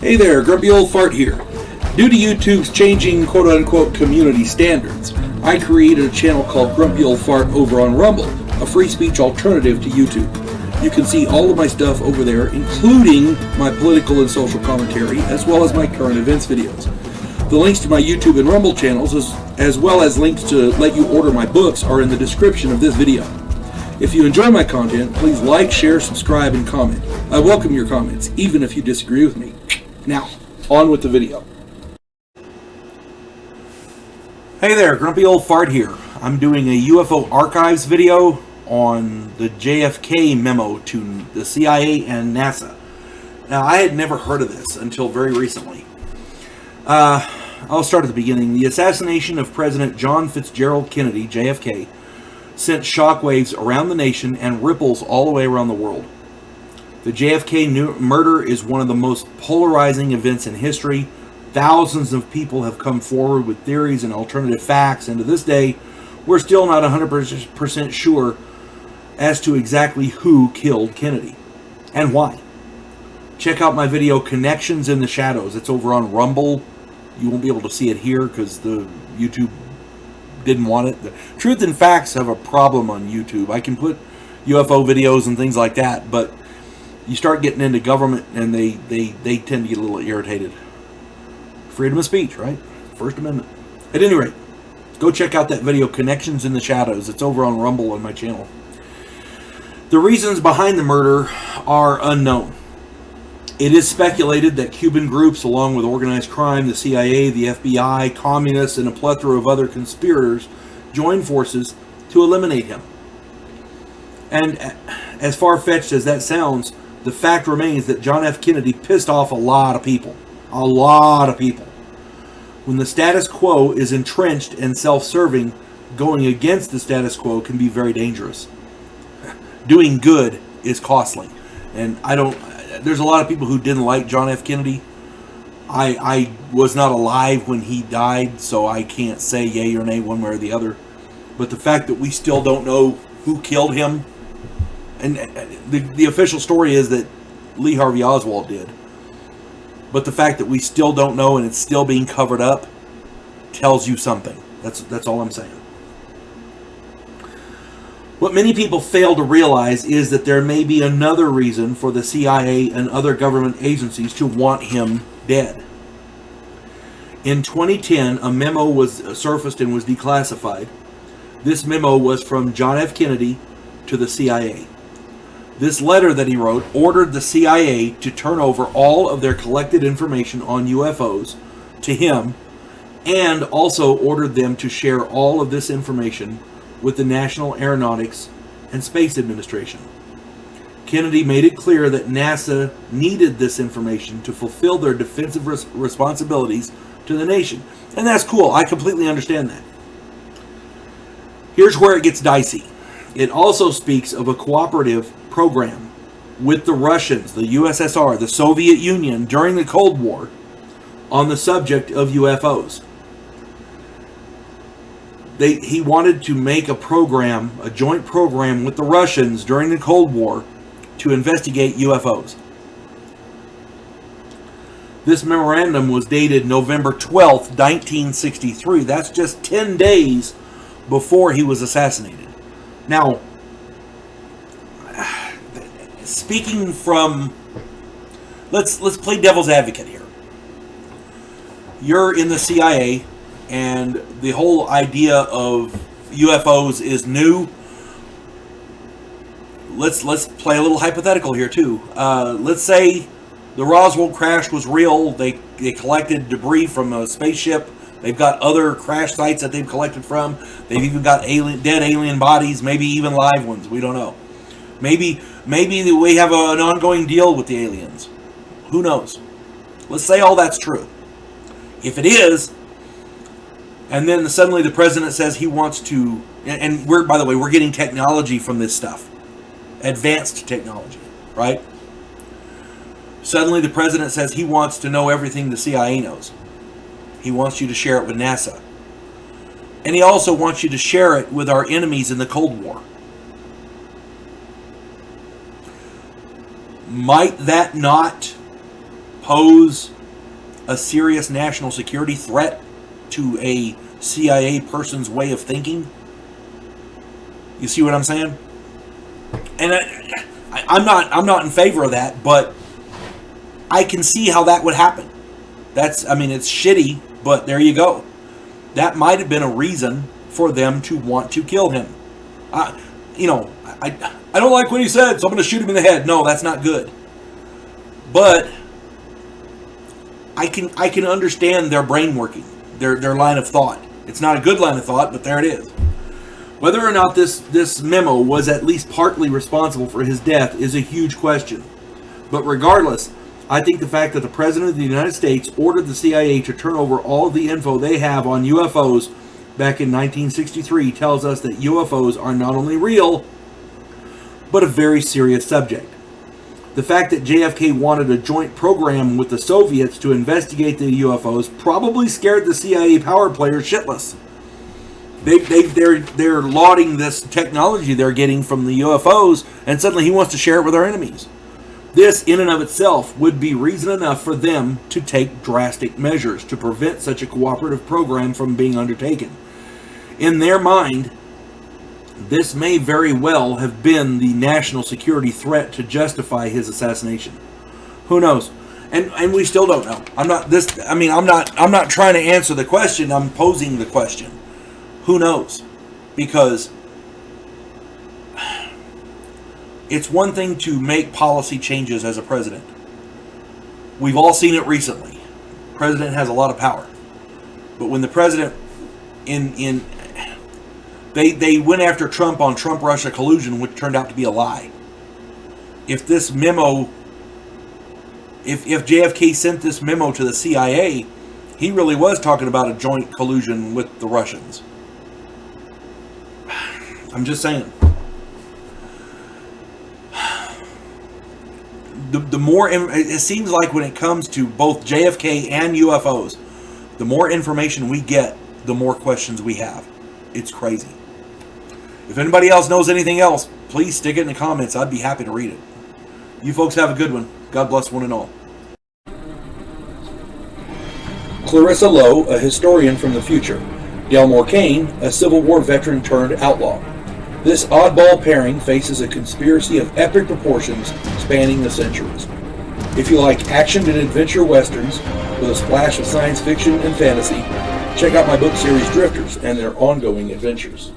Hey there, Grumpy Old Fart here. Due to YouTube's changing quote-unquote community standards, I created a channel called Grumpy Old Fart over on Rumble, a free speech alternative to YouTube. You can see all of my stuff over there, including my political and social commentary, as well as my current events videos. The links to my YouTube and Rumble channels, as well as links to let you order my books, are in the description of this video. If you enjoy my content, please like, share, subscribe, and comment. I welcome your comments, even if you disagree with me. Now, on with the video. Hey there, Grumpy Old Fart here. I'm doing a UFO archives video on the JFK memo to the CIA and NASA. Now, I had never heard of this until very recently. I'll start at the beginning. The assassination of President John Fitzgerald Kennedy, JFK, sent shockwaves around the nation and ripples all the way around the world. The JFK murder is one of the most polarizing events in history. Thousands of people have come forward with theories and alternative facts, and to this day, we're still not 100% sure as to exactly who killed Kennedy and why. Check out my video, Connections in the Shadows. It's over on Rumble. You won't be able to see it here because the YouTube didn't want it. The Truth and Facts have a problem on YouTube. I can put UFO videos and things like that, but you start getting into government and they tend to get a little irritated. Freedom of speech, right? First Amendment. At any rate, go check out that video, Connections in the Shadows. It's over on Rumble on my channel. The reasons behind the murder are unknown. It is speculated that Cuban groups, along with organized crime, the CIA, the FBI, communists, and a plethora of other conspirators, joined forces to eliminate him. And as far-fetched as that sounds, the fact remains that John F. Kennedy pissed off a lot of people. A lot of people. When the status quo is entrenched and self-serving, going against the status quo can be very dangerous. Doing good is costly. And there's a lot of people who didn't like John F. Kennedy. I was not alive when he died, so I can't say yay or nay one way or the other. But the fact that we still don't know who killed him, and the official story is that Lee Harvey Oswald did. But the fact that we still don't know and it's still being covered up tells you something. That's all I'm saying. What many people fail to realize is that there may be another reason for the CIA and other government agencies to want him dead. In 2010, a memo was surfaced and was declassified. This memo was from John F. Kennedy to the CIA. This letter that he wrote ordered the CIA to turn over all of their collected information on UFOs to him, and also ordered them to share all of this information with the National Aeronautics and Space Administration. Kennedy made it clear that NASA needed this information to fulfill their defensive responsibilities to the nation. And that's cool. I completely understand that. Here's where it gets dicey. It also speaks of a cooperative program with the Russians, the USSR, the Soviet Union during the Cold War on the subject of UFOs. He wanted to make a program, a joint program with the Russians during the Cold War to investigate UFOs. This memorandum was dated November 12th, 1963. That's just 10 days before he was assassinated. Now, speaking from, let's play devil's advocate here. You're in the CIA, and the whole idea of UFOs is new. Let's play a little hypothetical here too. Let's say the Roswell crash was real. They collected debris from a spaceship. They've got other crash sites that they've collected from. They've even got dead alien bodies, maybe even live ones. We don't know. Maybe we have an ongoing deal with the aliens. Who knows? Let's say all that's true. If it is, and then suddenly the president says he wants to, and by the way, we're getting technology from this stuff. Advanced technology, right? Suddenly the president says he wants to know everything the CIA knows. He wants you to share it with NASA. And he also wants you to share it with our enemies in the Cold War. Might that not pose a serious national security threat to a CIA person's way of thinking? You see what I'm saying? And I'm not in favor of that, but I can see how that would happen. It's shitty, but there you go. That might have been a reason for them to want to kill him. I don't like what he said, so I'm going to shoot him in the head. No, that's not good. But I can understand their brain working, their line of thought. It's not a good line of thought, but there it is. Whether or not this memo was at least partly responsible for his death is a huge question. But regardless, I think the fact that the President of the United States ordered the CIA to turn over all of the info they have on UFOs back in 1963 tells us that UFOs are not only real, but a very serious subject. The fact that JFK wanted a joint program with the Soviets to investigate the UFOs probably scared the CIA power players shitless. They're lauding this technology they're getting from the UFOs, and suddenly he wants to share it with our enemies. This, in and of itself, would be reason enough for them to take drastic measures to prevent such a cooperative program from being undertaken. In their mind, this may very well have been the national security threat to justify his assassination. Who knows? And we still don't know. I'm not trying to answer the question. I'm posing the question. Who knows? Because it's one thing to make policy changes as a president. We've all seen it recently. The president has a lot of power. But when the president they went after Trump on Trump-Russia collusion, which turned out to be a lie. If this memo, if JFK sent this memo to the CIA, he really was talking about a joint collusion with the Russians. I'm just saying. The more, it seems like when it comes to both JFK and UFOs, the more information we get, the more questions we have. It's crazy. If anybody else knows anything else, please stick it in the comments. I'd be happy to read it. You folks have a good one. God bless one and all. Clarissa Lowe, a historian from the future. Delmore Kane, a Civil War veteran turned outlaw. This oddball pairing faces a conspiracy of epic proportions spanning the centuries. If you like action and adventure westerns with a splash of science fiction and fantasy, check out my book series Drifters and their ongoing adventures.